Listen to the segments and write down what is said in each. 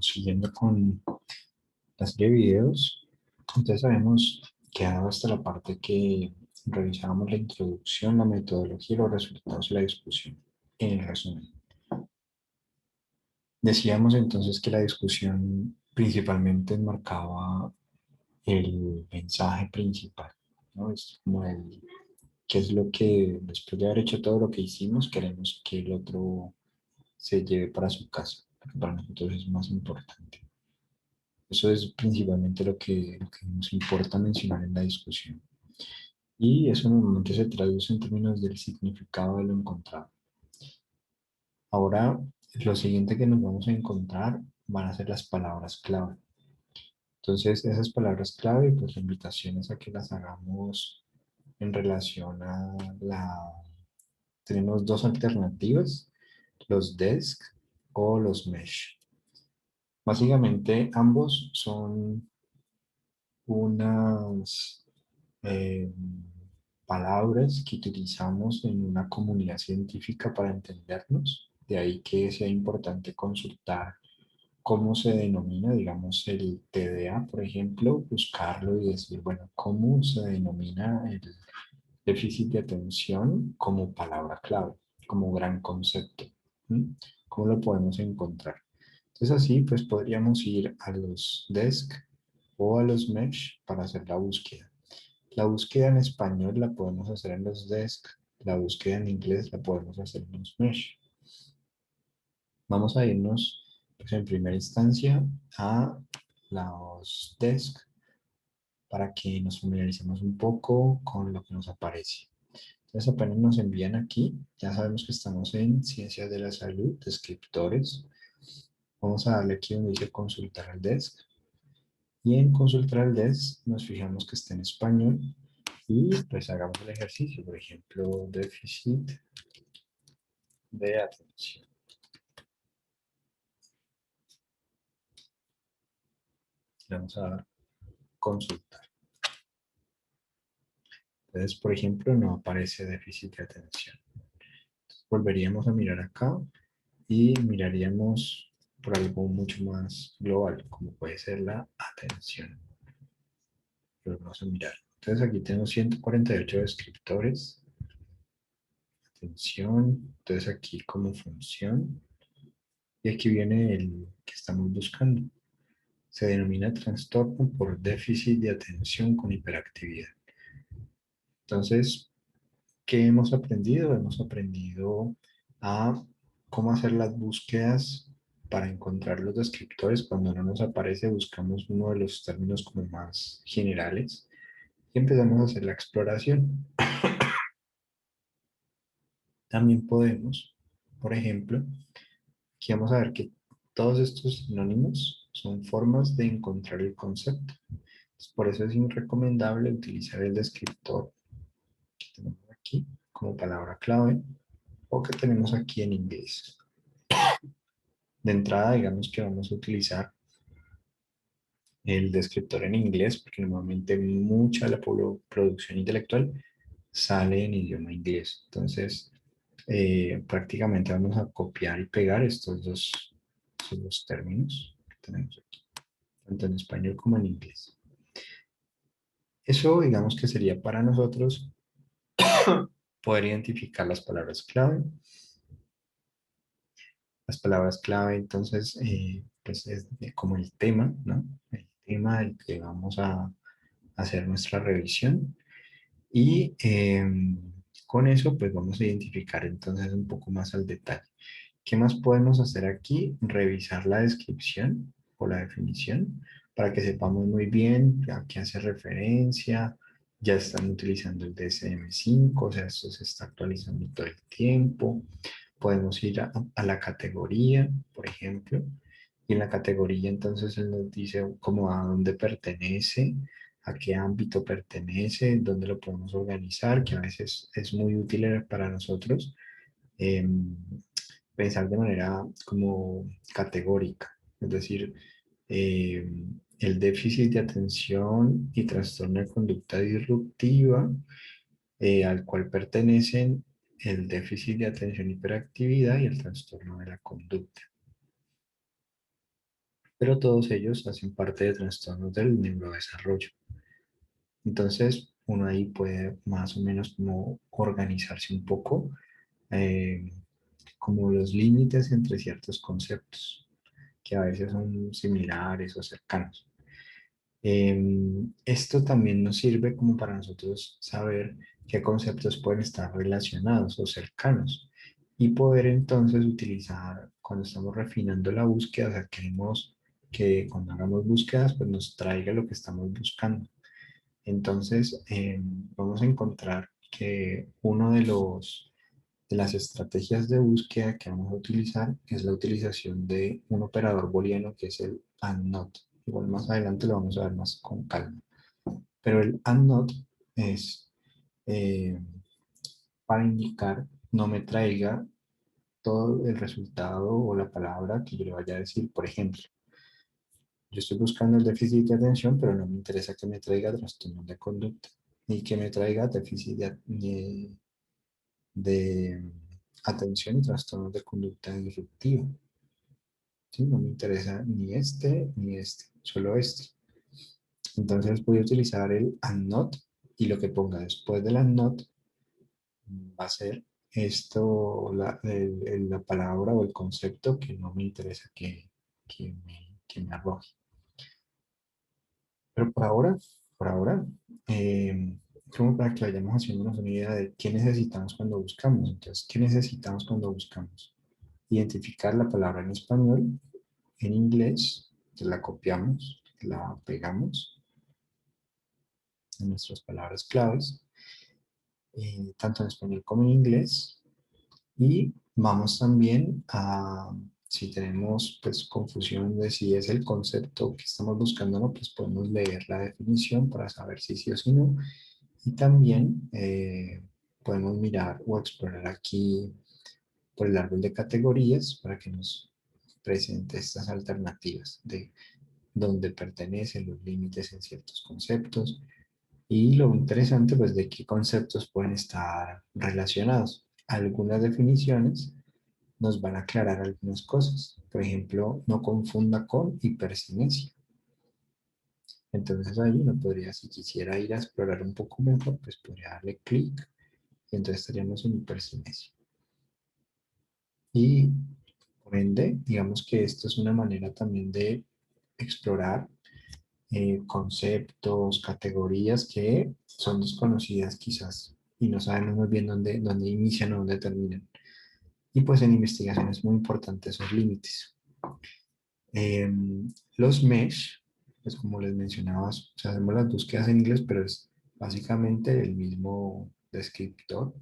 Siguiendo con la serie de videos, entonces habíamos quedado hasta la parte que revisábamos la introducción, la metodología y los resultados de la discusión. En resumen, decíamos entonces que la discusión principalmente enmarcaba el mensaje principal, ¿no? Es como qué es lo que, después de haber hecho todo lo que hicimos, queremos que el otro se lleve para su casa, porque para nosotros es más importante. Eso es principalmente lo que nos importa mencionar en la discusión. Y eso normalmente se traduce en términos del significado de lo encontrado. Ahora, lo siguiente que nos vamos a encontrar van a ser las palabras clave. Entonces, esas palabras clave, pues la invitación es a que las hagamos en relación a la... Tenemos dos alternativas, los desk o los mesh. Básicamente, ambos son unas eh, palabras que utilizamos en una comunidad científica para entendernos. De ahí que sea importante consultar cómo se denomina, digamos, el TDA, por ejemplo, buscarlo y decir, bueno, cómo se denomina el déficit de atención como palabra clave, como gran concepto. ¿Mm? ¿Cómo lo podemos encontrar? Entonces así, pues podríamos ir a los desk o a los mesh para hacer la búsqueda. La búsqueda en español la podemos hacer en los desk, la búsqueda en inglés la podemos hacer en los mesh. Vamos a irnos, pues en primera instancia, a los desk para que nos familiaricemos un poco con lo que nos aparece. Entonces apenas nos envían aquí, ya sabemos que estamos en Ciencias de la Salud, descriptores. Vamos a darle aquí donde dice consultar al desk. Y en consultar al desk nos fijamos que está en español y pues hagamos el ejercicio, por ejemplo, déficit de atención. Le vamos a dar consultar. Entonces, por ejemplo, no aparece déficit de atención. Volveríamos a mirar acá y miraríamos por algo mucho más global, como puede ser la atención. Lo vamos a mirar. Entonces aquí tengo 148 descriptores. Atención. Entonces aquí como función. Y aquí viene el que estamos buscando. Se denomina trastorno por déficit de atención con hiperactividad. Entonces, ¿qué hemos aprendido? Hemos aprendido a cómo hacer las búsquedas para encontrar los descriptores. Cuando no nos aparece, buscamos uno de los términos como más generales y empezamos a hacer la exploración. También podemos, por ejemplo, aquí vamos a ver que todos estos sinónimos son formas de encontrar el concepto. Entonces, por eso es recomendable utilizar el descriptor que tenemos aquí como palabra clave o que tenemos aquí en inglés. De entrada, digamos que vamos a utilizar el descriptor en inglés porque normalmente mucha de la producción intelectual sale en idioma inglés. Entonces, prácticamente vamos a copiar y pegar estos dos términos que tenemos aquí, tanto en español como en inglés. Eso, digamos que sería para nosotros poder identificar las palabras clave. Las palabras clave, entonces, pues es como el tema, ¿no? El tema del que vamos a hacer nuestra revisión. Y con eso, pues vamos a identificar entonces un poco más al detalle. ¿Qué más podemos hacer aquí? Revisar la descripción o la definición para que sepamos muy bien a qué hace referencia. Ya están utilizando el DSM-5, o sea, esto se está actualizando todo el tiempo. Podemos ir a la categoría, por ejemplo, y en la categoría entonces él nos dice como a dónde pertenece, a qué ámbito pertenece, dónde lo podemos organizar, que a veces es muy útil para nosotros pensar de manera como categórica, es decir, el déficit de atención y trastorno de conducta disruptiva al cual pertenecen el déficit de atención y hiperactividad y el trastorno de la conducta. pero todos ellos hacen parte de trastornos del neurodesarrollo. Entonces, uno ahí puede más o menos como organizarse un poco, eh, como los límites entre ciertos conceptos, que a veces son similares o cercanos. Esto también nos sirve como para nosotros saber qué conceptos pueden estar relacionados o cercanos y poder entonces utilizar cuando estamos refinando la búsqueda, o sea, queremos que cuando hagamos búsquedas pues nos traiga lo que estamos buscando. Entonces, vamos a encontrar que uno de las estrategias de búsqueda que vamos a utilizar es la utilización de un operador booleano que es el AND NOT. Igual más adelante lo vamos a ver más con calma. Pero el AND NOT es eh, para indicar no me traiga todo el resultado o la palabra que yo le vaya a decir. Por ejemplo, yo estoy buscando el déficit de atención, pero no me interesa que me traiga trastorno de conducta, ni que me traiga déficit de atención y trastornos de conducta disruptiva. ¿Sí? No me interesa ni este ni este, solo este. Entonces voy a utilizar el and not y lo que ponga después del and not va a ser esto, la palabra o el concepto que no me interesa que me arroje. Pero por ahora, como para que vayamos haciéndonos una idea de qué necesitamos cuando buscamos. Entonces, ¿qué necesitamos cuando buscamos? Identificar la palabra en español, en inglés, que la copiamos, la pegamos en nuestras palabras claves, tanto en español como en inglés. Y vamos también a, si tenemos pues confusión de si es el concepto que estamos buscando o no, pues podemos leer la definición para saber si sí o si no. Y también podemos mirar o explorar aquí por el árbol de categorías para que nos presente estas alternativas de dónde pertenecen los límites en ciertos conceptos y lo interesante pues de qué conceptos pueden estar relacionados. Algunas definiciones nos van a aclarar algunas cosas. Por ejemplo, no confunda con hipercinesia. Entonces ahí uno podría, si quisiera ir a explorar un poco mejor, pues podría darle clic y entonces estaríamos en hipercinesia. Y por ende, digamos que esto es una manera también de explorar conceptos, categorías que son desconocidas quizás y no sabemos muy bien dónde inician o dónde terminan. Y pues en investigación es muy importante esos límites. Eh, los mesh, pues como les mencionaba, o sea, hacemos las búsquedas en inglés, pero es básicamente el mismo descriptor,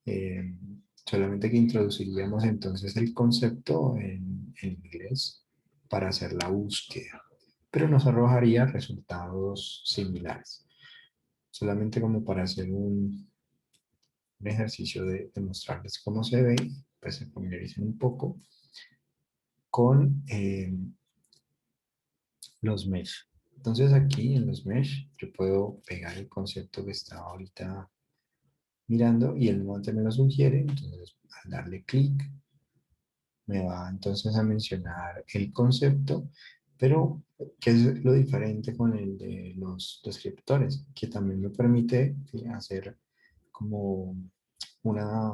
eh, solamente que introduciríamos entonces el concepto en inglés para hacer la búsqueda, pero nos arrojaría resultados similares, solamente como para hacer un ejercicio de mostrarles cómo se ve, pues se familiaricen un poco con los mesh. Entonces aquí en los mesh yo puedo pegar el concepto que estaba ahorita mirando y el monte me lo sugiere, entonces al darle clic me va entonces a mencionar el concepto, pero ¿qué es lo diferente con el de los descriptores? Que también me permite hacer como una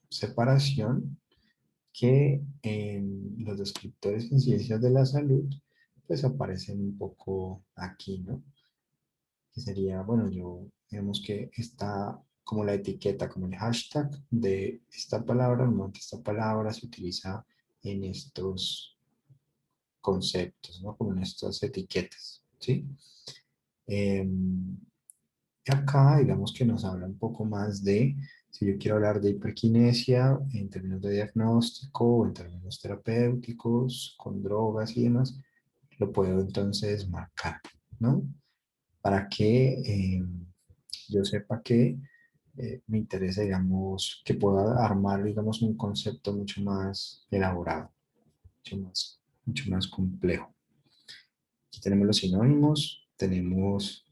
separación que en los descriptores en ciencias de la salud pues aparecen un poco aquí, ¿no? Que sería, bueno, yo, digamos que está como la etiqueta, como el hashtag de esta palabra, no que esta palabra se utiliza en estos conceptos, ¿no? Como en estas etiquetas, ¿sí? Acá, digamos que nos habla un poco más de, si yo quiero hablar de hiperquinesia en términos de diagnóstico o en términos terapéuticos, con drogas y demás, lo puedo entonces marcar, ¿no? Para que yo sepa que me interesa, digamos, que pueda armar, digamos, un concepto mucho más elaborado, mucho más complejo. Aquí tenemos los sinónimos, tenemos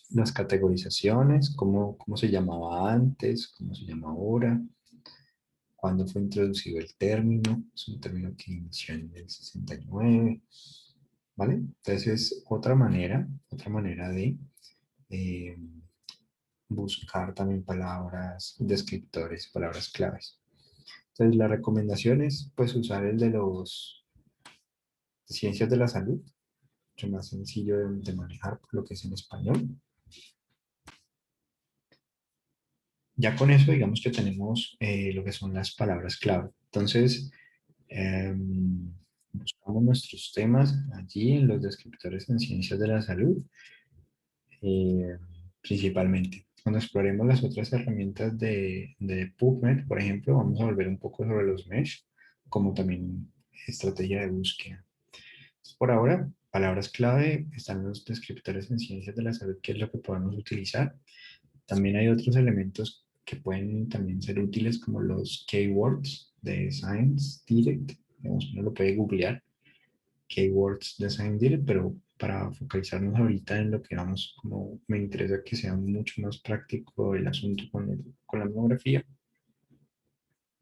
las categorizaciones, cómo se llamaba antes, cómo se llama ahora. cuándo fue introducido el término. Es un término que inició en el 69, ¿vale? Entonces es otra manera de eh, buscar también palabras descriptores, palabras claves. Entonces la recomendación es pues usar el de los de ciencias de la salud, mucho más sencillo de manejar por lo que es en español. Ya con eso digamos que tenemos lo que son las palabras clave. Entonces buscamos nuestros temas allí en los descriptores en ciencias de la salud, eh, principalmente. Cuando exploremos las otras herramientas de PubMed, por ejemplo, vamos a volver un poco sobre los mesh, como también estrategia de búsqueda. Entonces, por ahora, palabras clave están los descriptores en ciencias de la salud, que es lo que podemos utilizar. También hay otros elementos que pueden también ser útiles, como los keywords de Science Direct. Digamos, uno lo puede googlear, keywords de Science Direct, pero para focalizarnos ahorita en lo que vamos, como me interesa que sea mucho más práctico el asunto con la monografía,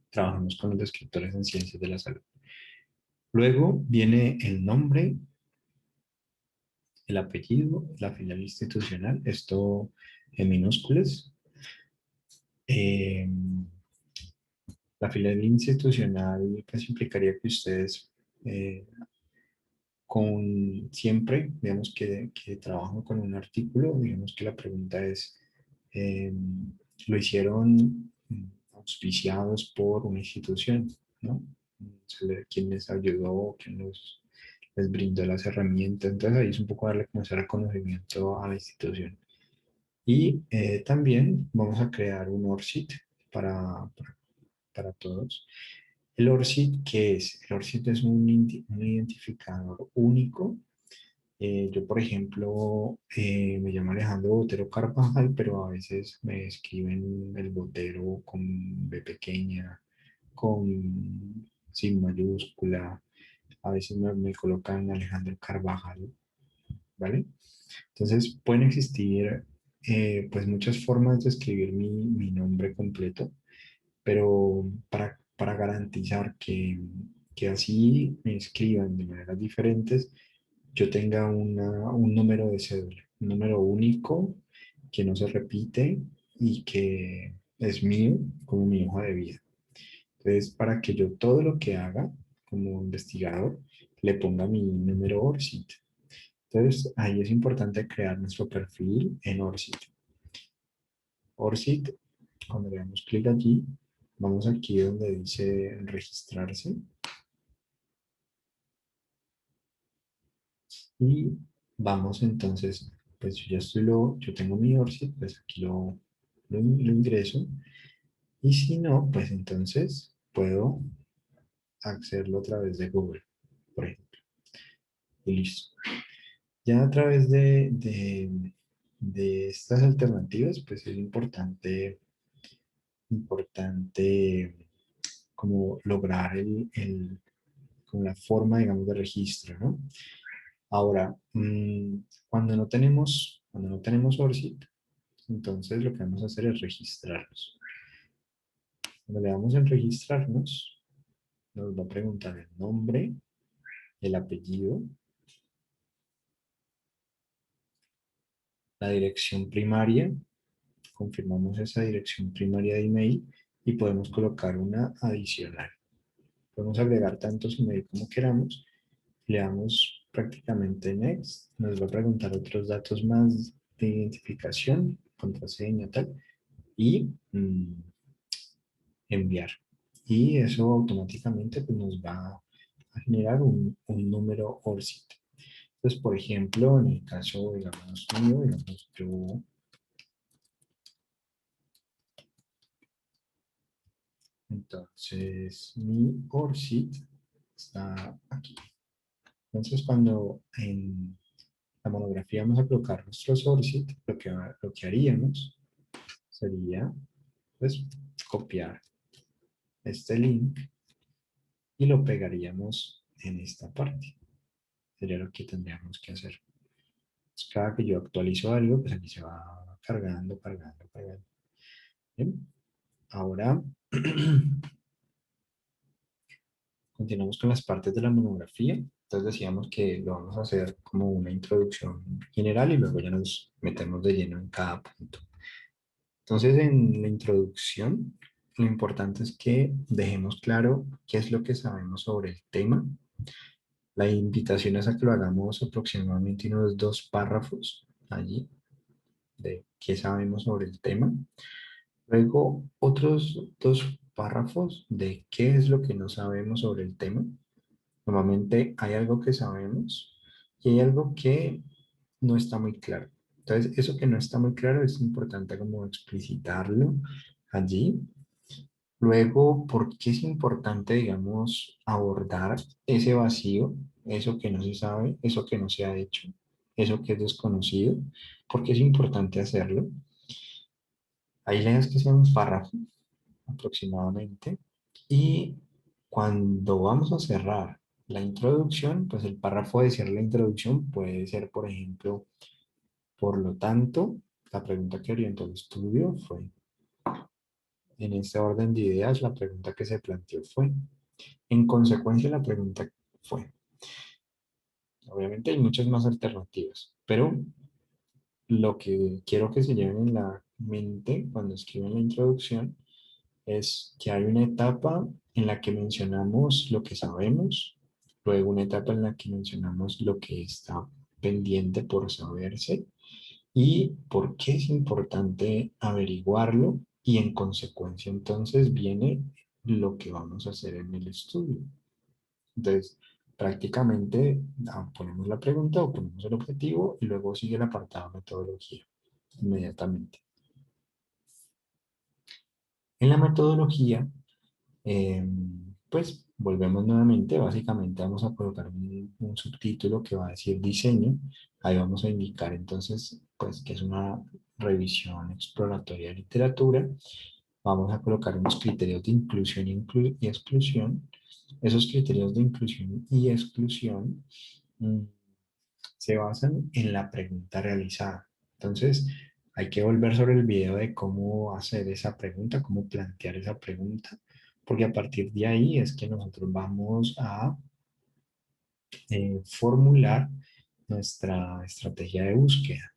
trabajamos con los descriptores en ciencias de la salud. Luego viene el nombre, el apellido, la filial institucional, esto en minúsculas. Eh, la filial institucional pues implicaría que ustedes eh, con siempre, digamos que trabajan con un artículo, digamos que la pregunta es, eh, ¿lo hicieron auspiciados por una institución, ¿no? ¿Quién les ayudó? Les brindó las herramientas? Entonces ahí es un poco darle como ese reconocimiento a la institución. Y también vamos a crear un ORCID para todos. El ORCID, ¿qué es? El ORCID es un identificador único. Yo, por ejemplo, me llamo Alejandro Botero Carvajal, pero a veces me escriben el Botero con B pequeña, con sin mayúscula, a veces me colocan Alejandro Carvajal, ¿vale? Entonces pueden existir pues muchas formas de escribir mi nombre completo, pero para garantizar que así me escriban de maneras diferentes, yo tenga un número de cédula, un número único que no se repite y que es mío como mi hoja de vida. Entonces, para que yo todo lo que haga como investigador le ponga mi número ORCID. Entonces, ahí es importante crear nuestro perfil en ORCID. ORCID, cuando le damos clic allí, vamos aquí donde dice registrarse y vamos entonces, pues yo ya yo tengo mi ORCID, pues aquí lo ingreso y si no, pues entonces puedo hacerlo a través de Google, por ejemplo, y listo. Ya a través de estas alternativas, pues es importante como lograr como la forma, digamos, de registro, ¿no? Ahora, cuando no tenemos ORCID, entonces lo que vamos a hacer es registrarnos. Cuando le damos en registrarnos, nos va a preguntar el nombre, el apellido, la dirección primaria, confirmamos esa dirección primaria de email y podemos colocar una adicional. Podemos agregar tantos email como queramos. Le damos prácticamente next. Nos va a preguntar otros datos más de identificación, contraseña, tal. Y enviar. Y eso automáticamente pues, nos va a generar un número ORCID. Entonces, por ejemplo, en el caso, digamos, mío, digamos, yo, entonces, mi ORCID está aquí. Entonces, cuando en la monografía vamos a colocar nuestros ORCID, lo que haríamos sería, pues, copiar este link y lo pegaríamos en esta parte. Sería lo que tendríamos que hacer. Pues cada que yo actualizo algo, pues aquí se va cargando, cargando, cargando. Bien. Ahora Continuamos con las partes de la monografía. Entonces decíamos que lo vamos a hacer como una introducción general y luego ya nos metemos de lleno en cada punto. Entonces, en la introducción, lo importante es que dejemos claro qué es lo que sabemos sobre el tema. La invitación es a que lo hagamos aproximadamente unos 2 párrafos allí de qué sabemos sobre el tema. Luego, otros 2 párrafos de qué es lo que no sabemos sobre el tema. Normalmente hay algo que sabemos y hay algo que no está muy claro. Entonces, eso que no está muy claro es importante como explicitarlo allí. Luego, ¿por qué es importante, digamos, abordar ese vacío, eso que no se sabe, eso que no se ha hecho, eso que es desconocido? ¿Por qué es importante hacerlo? Hay ideas que sea un párrafo aproximadamente. Y cuando vamos a cerrar la introducción, pues el párrafo de cierre de la introducción puede ser, por ejemplo, por lo tanto, la pregunta que orientó el estudio fue, en este orden de ideas, la pregunta que se planteó fue, en consecuencia, la pregunta fue, obviamente hay muchas más alternativas, pero lo que quiero que se lleven en la mente cuando escriben la introducción es que hay una etapa en la que mencionamos lo que sabemos, luego una etapa en la que mencionamos lo que está pendiente por saberse y por qué es importante averiguarlo y en consecuencia entonces viene lo que vamos a hacer en el estudio. Entonces, prácticamente ponemos la pregunta o ponemos el objetivo y luego sigue el apartado metodología inmediatamente. En la metodología Eh, pues volvemos nuevamente, básicamente vamos a colocar un subtítulo que va a decir diseño, ahí vamos a indicar entonces pues que es una revisión exploratoria de literatura, vamos a colocar unos criterios de inclusión y exclusión, esos criterios de inclusión y exclusión mm, se basan en la pregunta realizada. Entonces, hay que volver sobre el video de cómo hacer esa pregunta, cómo plantear esa pregunta, porque a partir de ahí es que nosotros vamos a formular nuestra estrategia de búsqueda.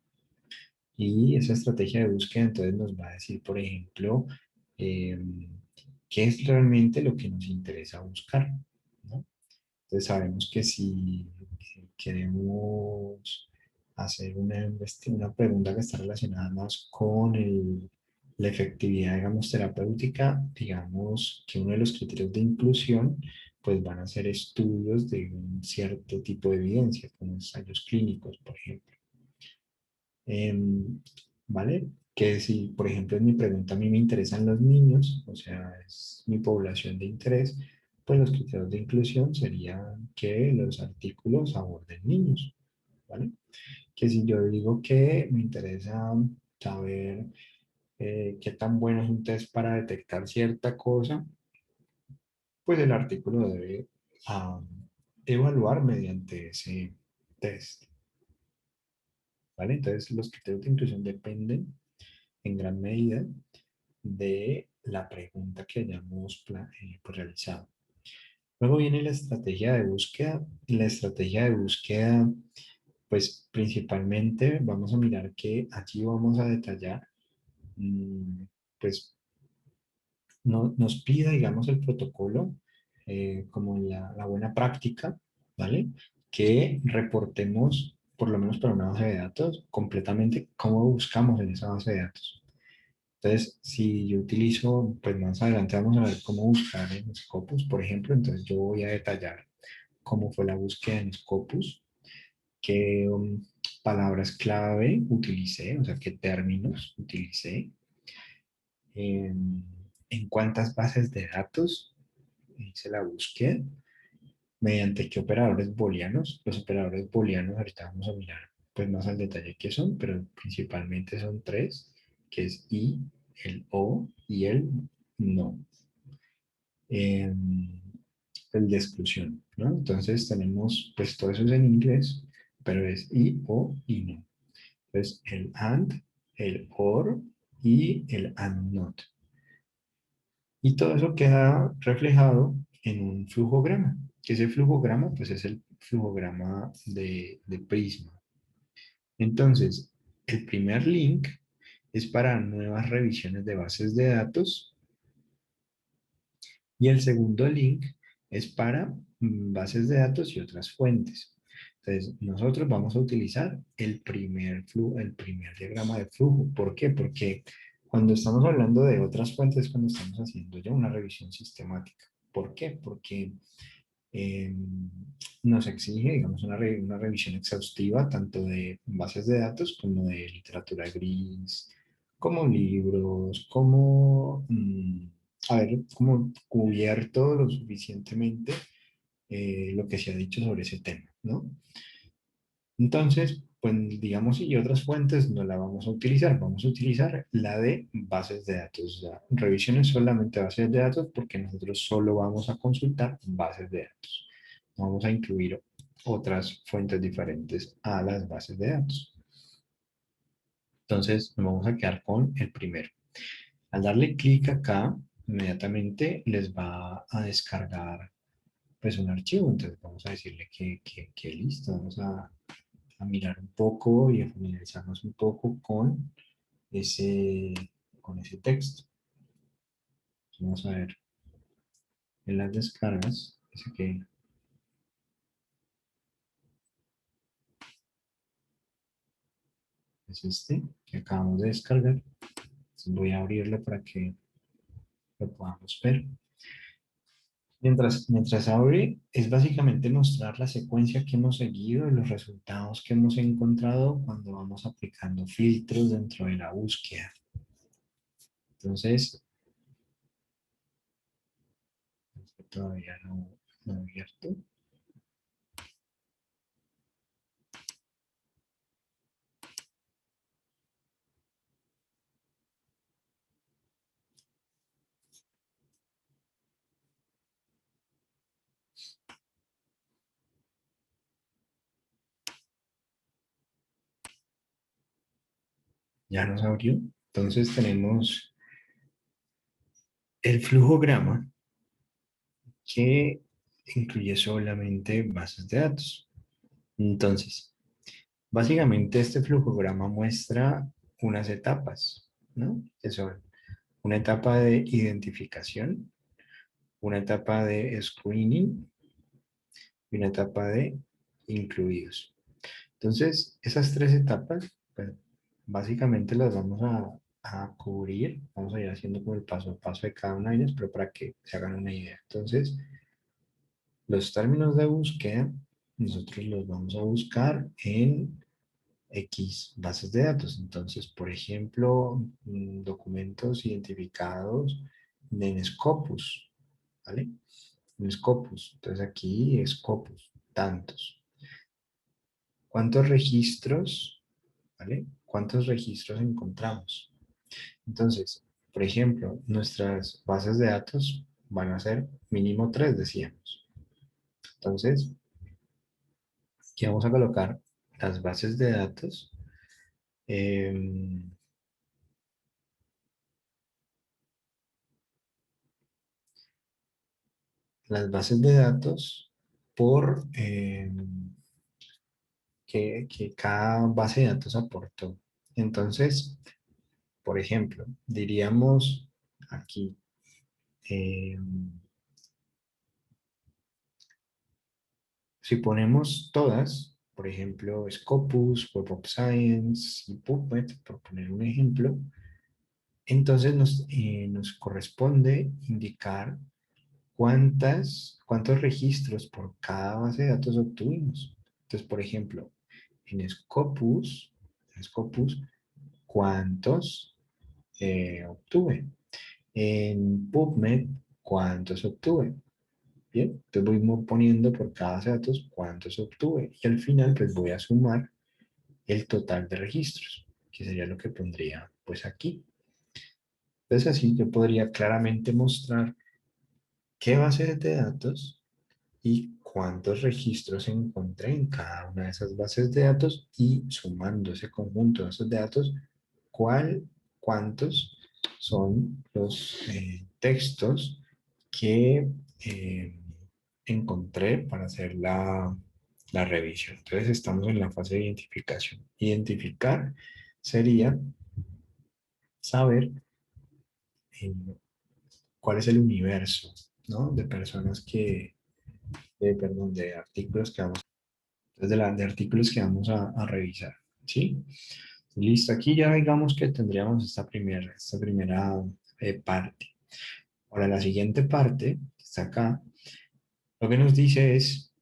Y esa estrategia de búsqueda entonces nos va a decir, por ejemplo, eh, qué es realmente lo que nos interesa buscar, ¿no? Entonces sabemos que si queremos hacer una pregunta que está relacionada más con la efectividad, digamos, terapéutica, digamos que uno de los criterios de inclusión, pues van a ser estudios de un cierto tipo de evidencia, como ensayos clínicos, por ejemplo. ¿Vale? Que si, por ejemplo, en mi pregunta a mí me interesan los niños, o sea, es mi población de interés, pues los criterios de inclusión serían que los artículos aborden niños, ¿vale? Que si yo digo que me interesa saber qué tan bueno es un test para detectar cierta cosa, pues el artículo debe ah, evaluar mediante ese test, ¿vale? Entonces los criterios de inclusión dependen en gran medida de la pregunta que hayamos pues, realizado. Luego viene la estrategia de búsqueda. Y la estrategia de búsqueda, pues principalmente vamos a mirar que aquí vamos a detallar, mm, pues nos pida, digamos, el protocolo como la buena práctica, ¿vale? Que reportemos, por lo menos para una base de datos, completamente cómo buscamos en esa base de datos. Entonces, si yo utilizo, pues más adelante vamos a ver cómo buscar en Scopus, por ejemplo. Entonces, yo voy a detallar cómo fue la búsqueda en Scopus, qué palabras clave utilicé, o sea, qué términos utilicé, en cuántas bases de datos hice la búsqueda, mediante qué operadores booleanos. Los operadores booleanos, ahorita vamos a mirar pues más al detalle qué son, pero principalmente son tres, que es y, el o y el no. Eh, el de exclusión, ¿no? Entonces tenemos, pues todo eso es en inglés, pero es y, o y no. Entonces el and, el or y el and not. Y todo eso queda reflejado en un flujograma. Que ese flujograma, pues es el flujograma de Prisma. Entonces, el primer link es para nuevas revisiones de bases de datos y el segundo link es para bases de datos y otras fuentes. Entonces, nosotros vamos a utilizar el primer diagrama de flujo. ¿Por qué? Porque cuando estamos hablando de otras fuentes, cuando estamos haciendo ya una revisión sistemática. ¿Por qué? Porque eh, nos exige, digamos, una revisión exhaustiva tanto de bases de datos como de literatura gris, como libros, como, como cubierto lo suficientemente lo que se ha dicho sobre ese tema, ¿no? Entonces, pues digamos, y otras fuentes no la vamos a utilizar, vamos a utilizar la de bases de datos. O sea, revisiones solamente bases de datos porque nosotros solo vamos a consultar bases de datos. No vamos a incluir otras fuentes diferentes a las bases de datos. Entonces, nos vamos a quedar con el primero. Al darle clic acá, inmediatamente les va a descargar pues un archivo. Entonces, vamos a decirle que listo, vamos a mirar un poco y a familiarizarnos un poco ese, con ese texto. Vamos a ver en las descargas, dice que es este que acabamos de descargar. Entonces voy a abrirlo para que lo podamos ver. Mientras abre, es básicamente mostrar la secuencia que hemos seguido y los resultados que hemos encontrado cuando vamos aplicando filtros dentro de la búsqueda. Entonces, todavía no he abierto. Ya nos abrió. Entonces tenemos el flujograma que incluye solamente bases de datos. Entonces, básicamente este flujograma muestra unas etapas, ¿no? Que son una etapa de identificación, una etapa de screening y una etapa de incluidos. Entonces, esas tres etapas, pues, básicamente las vamos a cubrir, vamos a ir haciendo como el paso a paso de cada una de ellas, pero para que se hagan una idea. Entonces, los términos de búsqueda, nosotros los vamos a buscar en X bases de datos. Entonces, por ejemplo, documentos identificados en Scopus, ¿vale? En Scopus. Entonces aquí Scopus, tantos. ¿Cuántos registros, ¿vale? ¿Cuántos registros encontramos? Entonces, por ejemplo, nuestras bases de datos van a ser mínimo 3, decíamos. Entonces, aquí vamos a colocar las bases de datos. em, las bases de datos por que cada base de datos aportó. Entonces, por ejemplo, diríamos aquí, eh, si ponemos todas, por ejemplo, Scopus, Web of Science y PubMed, por poner un ejemplo, entonces nos corresponde indicar cuántos registros por cada base de datos obtuvimos. Entonces, por ejemplo, en Scopus, ¿cuántos obtuve? En PubMed, ¿cuántos obtuve? Bien, entonces voy poniendo por cada base de datos cuántos obtuve y al final pues voy a sumar el total de registros, que sería lo que pondría pues aquí. Entonces así yo podría claramente mostrar qué bases de datos y cuántos registros encontré en cada una de esas bases de datos y sumando ese conjunto de esos datos, cuántos son los textos que eh, encontré para hacer la revisión. Entonces estamos en la fase de identificación. Identificar sería saber eh, cuál es el universo, ¿no? De personas perdón, de artículos que vamos, entonces de artículos que vamos a revisar, ¿sí? Listo, aquí ya digamos que tendríamos esta primera parte. Ahora, la siguiente parte, que está acá, lo que nos dice es,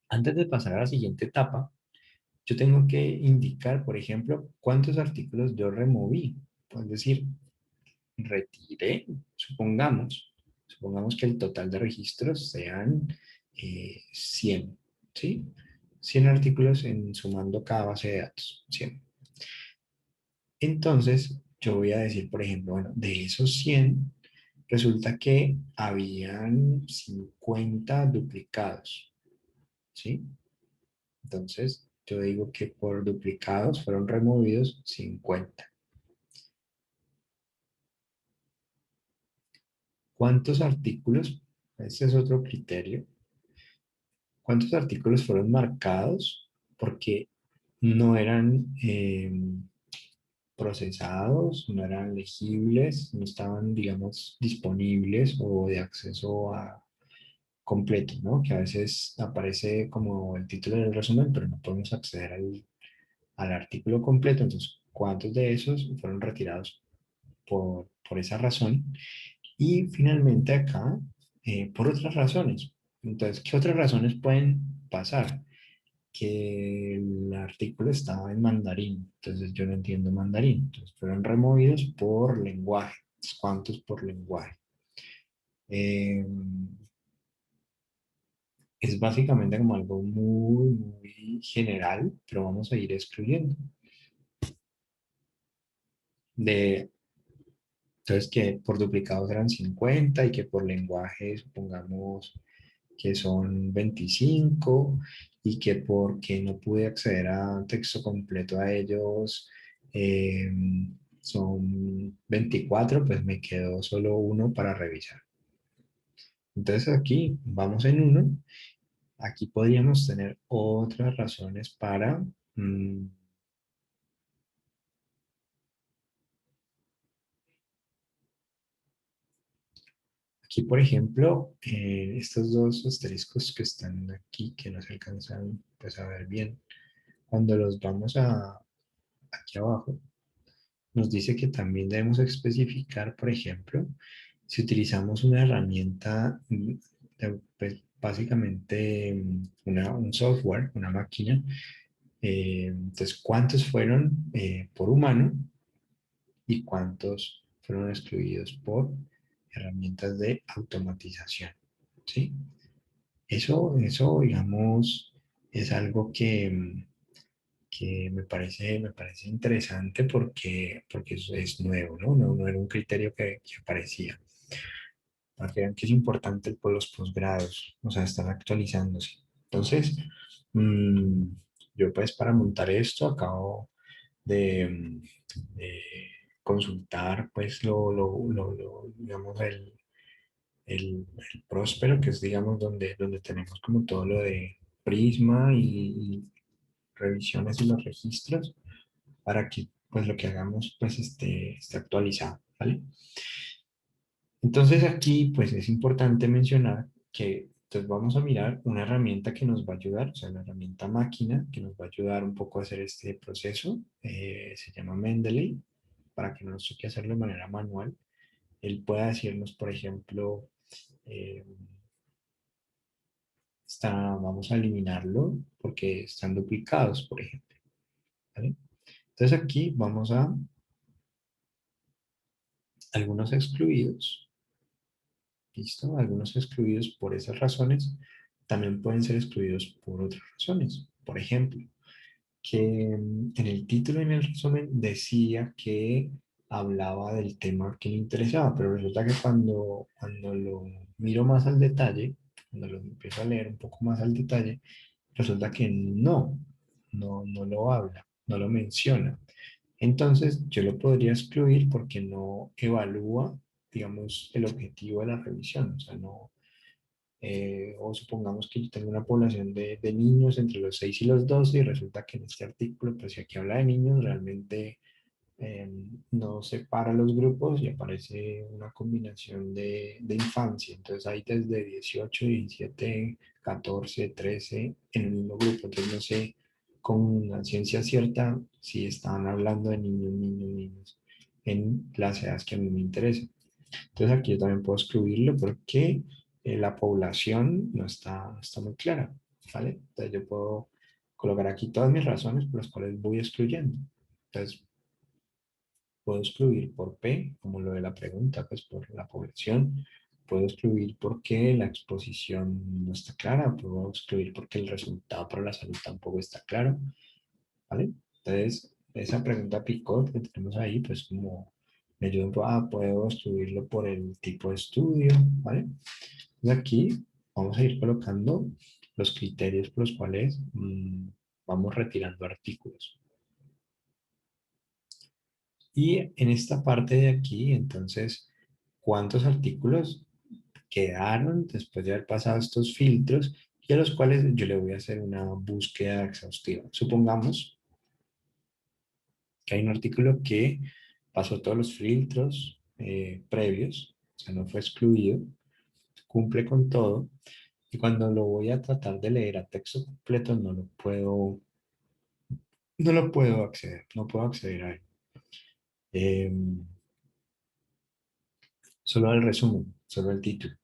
antes de pasar a la siguiente etapa, yo tengo que indicar, por ejemplo, cuántos artículos yo removí. Es decir, retiré, supongamos que el total de registros sean 100, ¿sí? 100 artículos sumando cada base de datos, 100. Entonces, yo voy a decir, por ejemplo, bueno, de esos 100 resulta que habían 50 duplicados, ¿sí? Entonces, yo digo que por duplicados fueron removidos 50. ¿Cuántos artículos? Este es otro criterio. ¿Cuántos artículos fueron marcados porque no eran procesados, no eran legibles, no estaban, digamos, disponibles o de acceso a completo, ¿no? Que a veces aparece como el título del resumen, pero no podemos acceder al artículo completo. Entonces, ¿cuántos de esos fueron retirados por esa razón? Y finalmente acá, por otras razones. Entonces, ¿qué otras razones pueden pasar? Que el artículo estaba en mandarín, entonces yo no entiendo mandarín. Entonces, fueron removidos por lenguaje. ¿Cuántos por lenguaje? Eh, es básicamente como algo muy, muy general, pero vamos a ir excluyendo. De, entonces, que por duplicados eran 50 y que por lenguaje, supongamos que son 25 y que porque no pude acceder a texto completo a ellos eh, son 24, pues me quedó solo uno para revisar. Entonces aquí vamos en uno. Aquí podríamos tener otras razones para... aquí, por ejemplo, estos dos asteriscos que están aquí, que no se alcanzan pues, a ver bien, cuando los vamos aquí abajo, nos dice que también debemos especificar, por ejemplo, si utilizamos una herramienta, pues, básicamente un software, una máquina, entonces cuántos fueron por humano y cuántos fueron excluidos por herramientas de automatización, ¿sí? Eso, digamos, es algo que me parece interesante porque es nuevo, ¿no? No era un criterio que aparecía. Para que vean que es importante los posgrados, o sea, están actualizándose. Entonces, mm, yo pues para montar esto acabo de consultar pues digamos, el Próspero, que es digamos donde tenemos como todo lo de Prisma y revisiones y los registros para que pues lo que hagamos pues esté actualizado, ¿vale? Entonces aquí pues es importante mencionar que entonces vamos a mirar una herramienta que nos va a ayudar, o sea, la herramienta máquina que nos va a ayudar un poco a hacer este proceso, se llama Mendeley, para que no nos toque hacerlo de manera manual. Él pueda decirnos, por ejemplo, eh, vamos a eliminarlo porque están duplicados, por ejemplo, ¿vale? Entonces aquí vamos a algunos excluidos. ¿Listo? Algunos excluidos por esas razones también pueden ser excluidos por otras razones. Por ejemplo, que en el título y en el resumen decía que hablaba del tema que le interesaba, pero resulta que cuando lo miro más al detalle, cuando lo empiezo a leer un poco más al detalle, resulta que no lo habla, no lo menciona. Entonces, yo lo podría excluir porque no evalúa digamos, el objetivo de la revisión. O sea, no, o supongamos que yo tengo una población de niños entre los 6 y los 12 y resulta que en este artículo, pues si aquí habla de niños, realmente eh, no separa los grupos y aparece una combinación de infancia. Entonces hay desde 18, 17, 14, 13 en el mismo grupo. Entonces no sé con una ciencia cierta si están hablando de niños, niños, niños en las edades que a mí me interesan. Entonces aquí yo también puedo excluirlo porque la población no está muy clara, ¿vale? Entonces yo puedo colocar aquí todas mis razones por las cuales voy excluyendo. Entonces puedo excluir por P, como lo de la pregunta, pues por la población. Puedo excluir porque la exposición no está clara. Puedo excluir porque el resultado para la salud tampoco está claro, ¿vale? Entonces, esa pregunta picot que tenemos ahí, pues como me ayuda a, puedo excluirlo por el tipo de estudio, ¿vale? Entonces aquí vamos a ir colocando los criterios por los cuales vamos retirando artículos. Y en esta parte de aquí, entonces, ¿cuántos artículos quedaron después de haber pasado estos filtros y a los cuales yo le voy a hacer una búsqueda exhaustiva? Supongamos que hay un artículo que pasó todos los filtros previos, o sea, no fue excluido, cumple con todo, y cuando lo voy a tratar de leer a texto completo no lo puedo acceder, no puedo acceder a él. Solo al resumen, solo el título.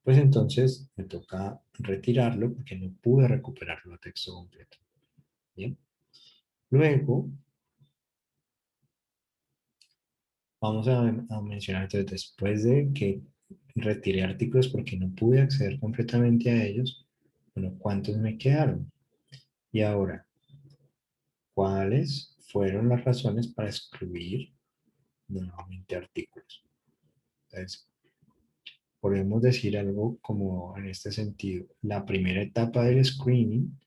Pues entonces me toca retirarlo porque no pude recuperarlo a texto completo. Bien. Luego vamos a mencionar, entonces, después de que retiré artículos porque no pude acceder completamente a ellos, bueno, ¿cuántos me quedaron? Y ahora, ¿cuáles fueron las razones para excluir nuevamente artículos? Entonces, podemos decir algo como en este sentido. La primera etapa del screening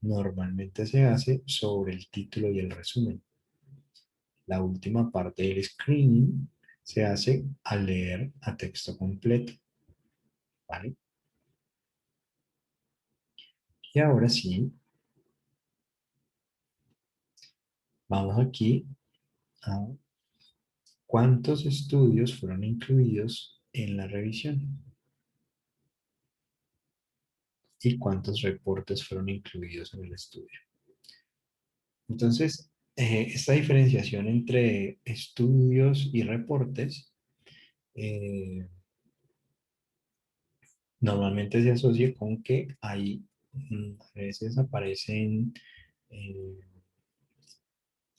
normalmente se hace sobre el título y el resumen. La última parte del screening se hace al leer a texto completo, ¿vale? Y ahora sí, vamos aquí a cuántos estudios fueron incluidos en la revisión y cuántos reportes fueron incluidos en el estudio. Entonces, esta diferenciación entre estudios y reportes normalmente se asocia con que hay, a veces aparecen eh,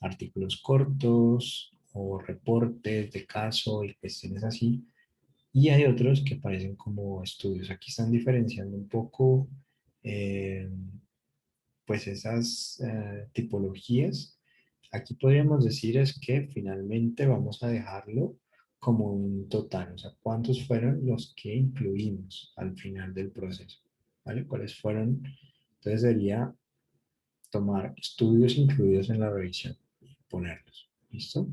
artículos cortos o reportes de caso y cuestiones así, y hay otros que aparecen como estudios. Aquí están diferenciando un poco eh, pues esas tipologías. Aquí podríamos decir es que finalmente vamos a dejarlo como un total, o sea, cuántos fueron los que incluimos al final del proceso, ¿vale? ¿Cuáles fueron? Entonces sería tomar estudios incluidos en la revisión y ponerlos, ¿listo?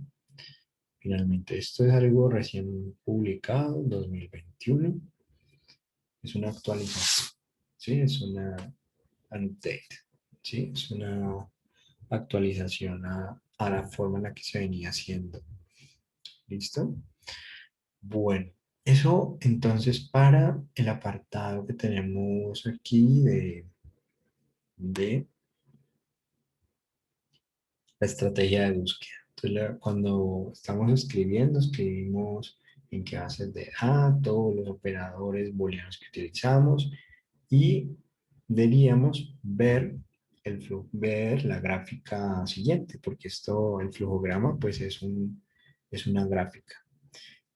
Finalmente, esto es algo recién publicado, 2021, es una actualización, ¿sí? Es una update, ¿sí? Es una actualización a la forma en la que se venía haciendo. ¿Listo? Bueno, eso entonces para el apartado que tenemos aquí de la estrategia de búsqueda. Entonces, cuando estamos escribiendo, escribimos en qué bases de datos, los operadores booleanos que utilizamos y deberíamos ver ver la gráfica siguiente, porque esto, el flujograma, pues es una gráfica.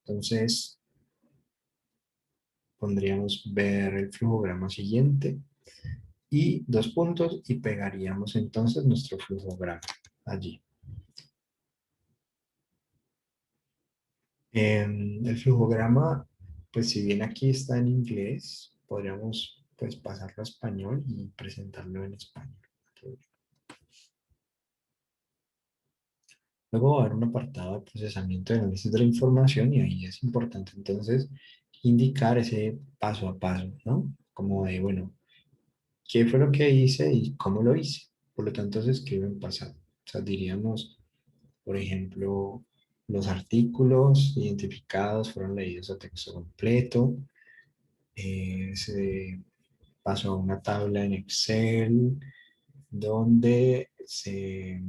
Entonces, pondríamos ver el flujograma siguiente y dos puntos y pegaríamos entonces nuestro flujograma allí. El flujograma, pues si bien aquí está en inglés, podríamos pues pasarlo a español y presentarlo en español. Luego va a haber un apartado de procesamiento y análisis de la información y ahí es importante entonces indicar ese paso a paso, ¿no? Como de, bueno, ¿qué fue lo que hice y cómo lo hice? Por lo tanto, se escribe en pasado. O sea, diríamos, por ejemplo, los artículos identificados fueron leídos a texto completo, se pasó a una tabla en Excel donde se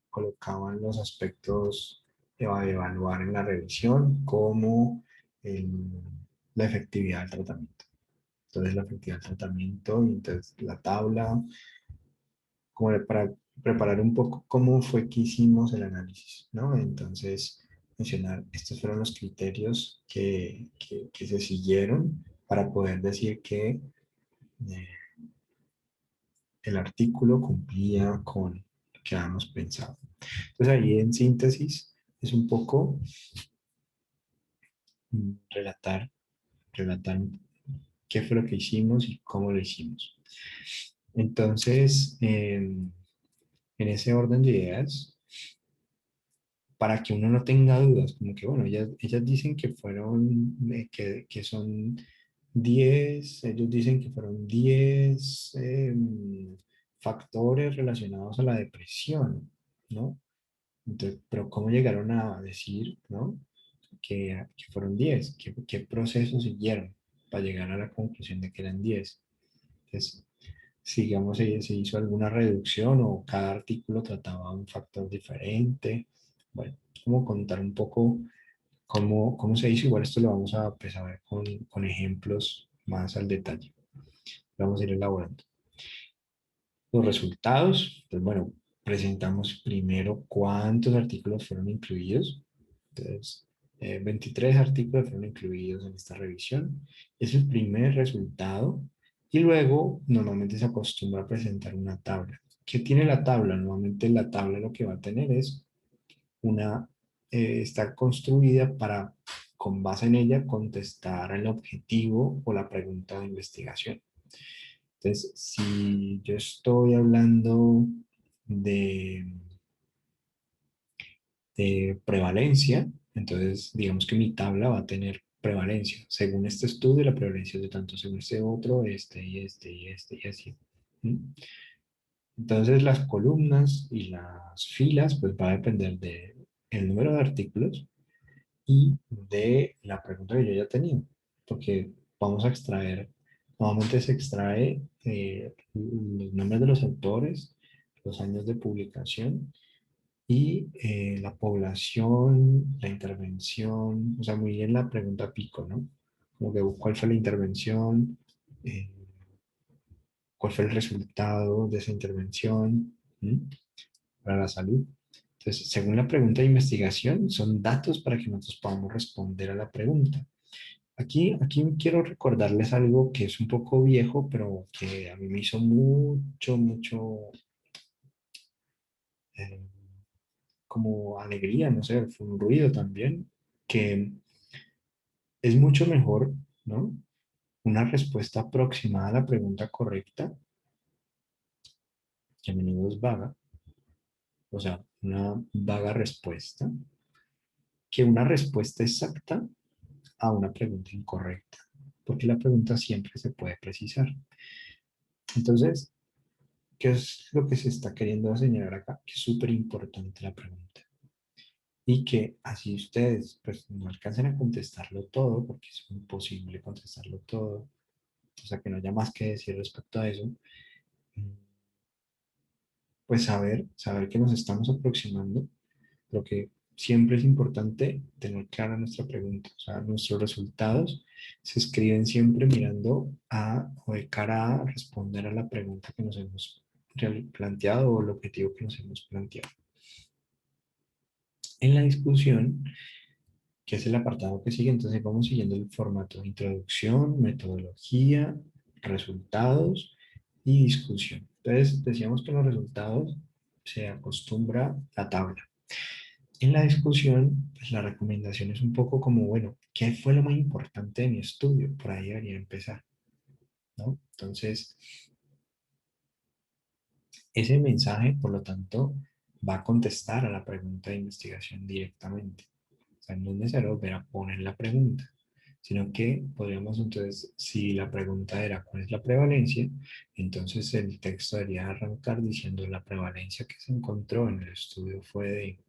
colocaban los aspectos a evaluar en la revisión, como el- la efectividad del tratamiento. Entonces, la efectividad del tratamiento, y entonces la tabla, para preparar un poco cómo fue que hicimos el análisis, ¿no? Entonces, mencionar, estos fueron los criterios que se siguieron para poder decir que eh, el artículo cumplía con lo que habíamos pensado. Entonces, ahí en síntesis es un poco relatar, relatar qué fue lo que hicimos y cómo lo hicimos. Entonces, en ese orden de ideas, para que uno no tenga dudas, como que, bueno, ellas dicen que fueron, que son 10, ellos dicen que fueron 10 factores relacionados a la depresión, ¿no? Entonces, pero ¿cómo llegaron a decir, ¿no? Que fueron 10, qué procesos siguieron para llegar a la conclusión de que eran 10. Entonces, sigamos, se hizo alguna reducción o cada artículo trataba un factor diferente. Bueno, como contar un poco cómo se hizo. Igual esto lo vamos a empezar a ver con ejemplos más al detalle. Vamos a ir elaborando. Los resultados, pues bueno, presentamos primero cuántos artículos fueron incluidos. Entonces, 23 artículos fueron incluidos en esta revisión. Es el primer resultado. Y luego, normalmente se acostumbra a presentar una tabla. ¿Qué tiene la tabla? Normalmente la tabla lo que va a tener es está construida para, con base en ella, contestar el objetivo o la pregunta de investigación. Entonces, si yo estoy hablando de prevalencia, entonces digamos que mi tabla va a tener prevalencia. Según este estudio, la prevalencia es de tanto, según este otro, este y este y este y así. ¿Mm? Entonces las columnas y las filas pues va a depender de el número de artículos y de la pregunta que yo ya tenía, porque vamos a extraer, normalmente se extrae los nombres de los autores, los años de publicación y la población, la intervención, o sea, muy bien la pregunta pico, ¿no? Como que cuál fue la intervención, eh, cuál fue el resultado de esa intervención, ¿m? Para la salud. Entonces, según la pregunta de investigación, son datos para que nosotros podamos responder a la pregunta. Aquí quiero recordarles algo que es un poco viejo, pero que a mí me hizo mucho, eh, como alegría, no sé, fue un ruido también, que es mucho mejor, ¿no? Una respuesta aproximada a la pregunta correcta, que a menudo es vaga, o sea, una vaga respuesta, que una respuesta exacta a una pregunta incorrecta, porque la pregunta siempre se puede precisar. Entonces, ¿qué es lo que se está queriendo señalar acá? Que es súper importante la pregunta. Y que así ustedes pues no alcancen a contestarlo todo, porque es imposible contestarlo todo, o sea que no haya más que decir respecto a eso, pues saber que nos estamos aproximando, pero que siempre es importante tener clara nuestra pregunta. O sea, nuestros resultados se escriben siempre mirando a o de cara a responder a la pregunta que nos hemos planteado o el objetivo que nos hemos planteado. En la discusión, que es el apartado que sigue, entonces vamos siguiendo el formato de introducción, metodología, resultados y discusión. Entonces decíamos que en los resultados se acostumbra la tabla. En la discusión, pues la recomendación es un poco como, bueno, ¿qué fue lo más importante de mi estudio? Por ahí debería empezar, ¿no? Entonces, ese mensaje, por lo tanto, va a contestar a la pregunta de investigación directamente. O sea, no es necesario volver a poner la pregunta, sino que podríamos entonces, si la pregunta era ¿cuál es la prevalencia? Entonces el texto debería arrancar diciendo la prevalencia que se encontró en el estudio fue de,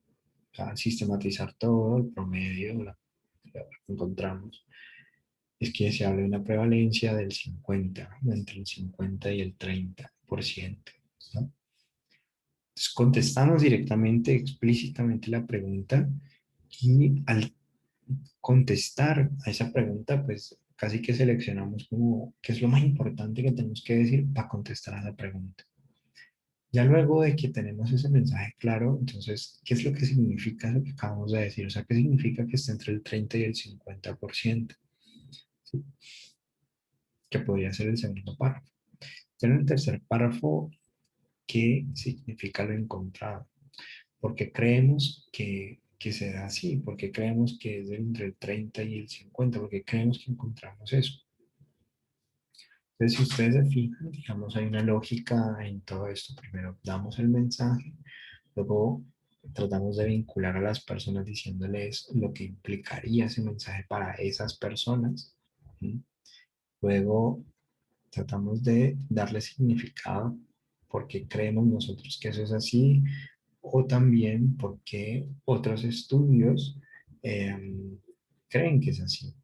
o sea, sistematizar todo, el promedio, la que encontramos. Es que se habla de una prevalencia del 50, entre el 50 y el 30%, ¿no? Entonces, contestamos directamente, explícitamente la pregunta y al contestar a esa pregunta, pues casi que seleccionamos como qué es lo más importante que tenemos que decir para contestar a la pregunta. Ya luego de que tenemos ese mensaje claro, entonces, ¿qué es lo que significa lo que acabamos de decir? O sea, ¿qué significa que esté entre el 30 y el 50%? ¿Sí? Que podría ser el segundo párrafo. Ya en el tercer párrafo, ¿qué significa lo encontrado? Porque creemos que será así, porque creemos que es entre el 30 y el 50, porque creemos que encontramos eso. Entonces, si ustedes se fijan, digamos, hay una lógica en todo esto. Primero damos el mensaje, luego tratamos de vincular a las personas diciéndoles lo que implicaría ese mensaje para esas personas. ¿Sí? Luego tratamos de darle significado porque creemos nosotros que eso es así o también porque otros estudios creen que es así.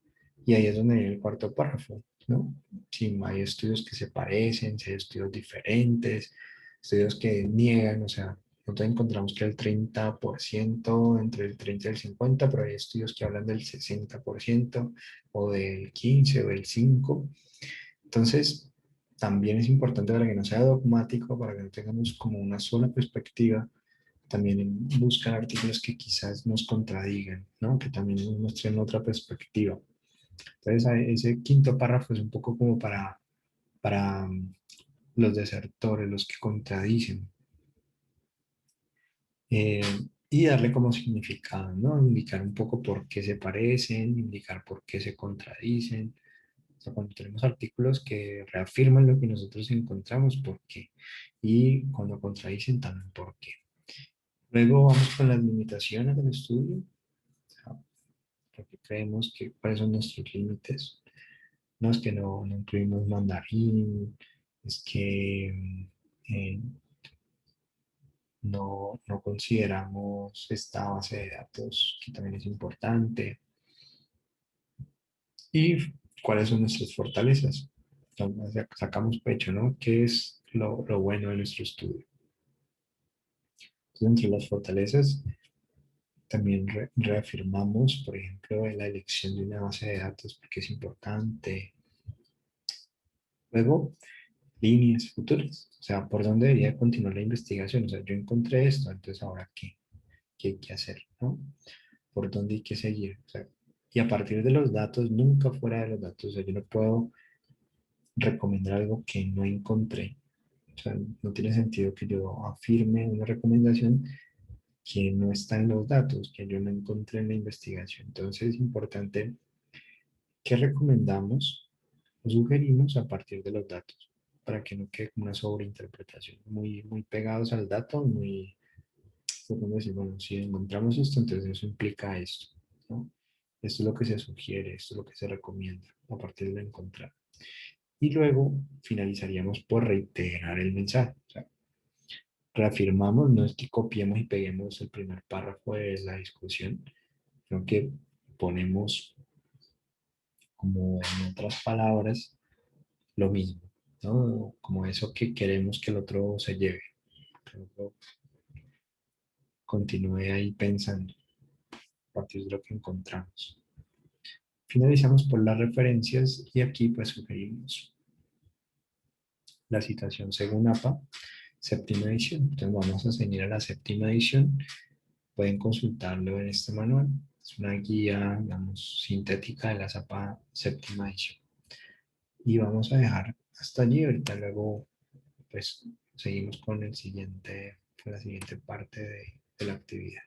Y ahí es donde viene el cuarto párrafo, ¿no? Si hay estudios que se parecen, si hay estudios diferentes, estudios que niegan, o sea, nosotros encontramos que el 30%, entre el 30 y el 50, pero hay estudios que hablan del 60% o del 15 o del 5%. Entonces, también es importante para que no sea dogmático, para que no tengamos como una sola perspectiva, también buscar artículos que quizás nos contradigan, ¿no? Que también nos muestren otra perspectiva. Entonces, ese quinto párrafo es un poco como para los desertores, los que contradicen, eh, y darle como significado, ¿no? Indicar un poco por qué se parecen, indicar por qué se contradicen. O sea, cuando tenemos artículos que reafirman lo que nosotros encontramos, ¿por qué? Y cuando contradicen también, ¿por qué? Luego vamos con las limitaciones del estudio, o sea, porque creemos que cuáles son nuestros límites. No es que no incluimos mandarín, es que no consideramos esta base de datos, que también es importante. Y cuáles son nuestras fortalezas. Entonces, sacamos pecho, ¿no? ¿Qué es lo bueno de nuestro estudio? Entonces, entre las fortalezas, también reafirmamos, por ejemplo, la elección de una base de datos, porque es importante. Luego, líneas futuras, o sea, ¿por dónde debería continuar la investigación? O sea, yo encontré esto, entonces ahora qué, qué hay que hacer, ¿no? ¿Por dónde hay que seguir? O sea, y a partir de los datos, nunca fuera de los datos, o sea, yo no puedo recomendar algo que no encontré. O sea, no tiene sentido que yo afirme una recomendación que no está en los datos, que yo no encontré en la investigación. Entonces es importante que recomendamos o sugerimos a partir de los datos, para que no quede como una sobreinterpretación, muy pegados al dato, muy, podemos decir, bueno, si encontramos esto, entonces eso implica esto, ¿no? Esto es lo que se sugiere, esto es lo que se recomienda a partir de encontrar. Y luego finalizaríamos por reiterar el mensaje. O sea, reafirmamos, no es que copiemos y peguemos el primer párrafo de la discusión, sino que ponemos como en otras palabras lo mismo, ¿no? Como eso que queremos que el otro se lleve, que el otro continúe ahí pensando a partir de lo que encontramos. Finalizamos por las referencias y aquí pues sugerimos la citación según APA, séptima edición. Entonces vamos a seguir a la séptima edición. Pueden consultarlo en este manual. Es una guía, digamos, sintética de la APA séptima edición. Y vamos a dejar hasta allí. Ahorita luego, pues, seguimos con la siguiente parte de la actividad.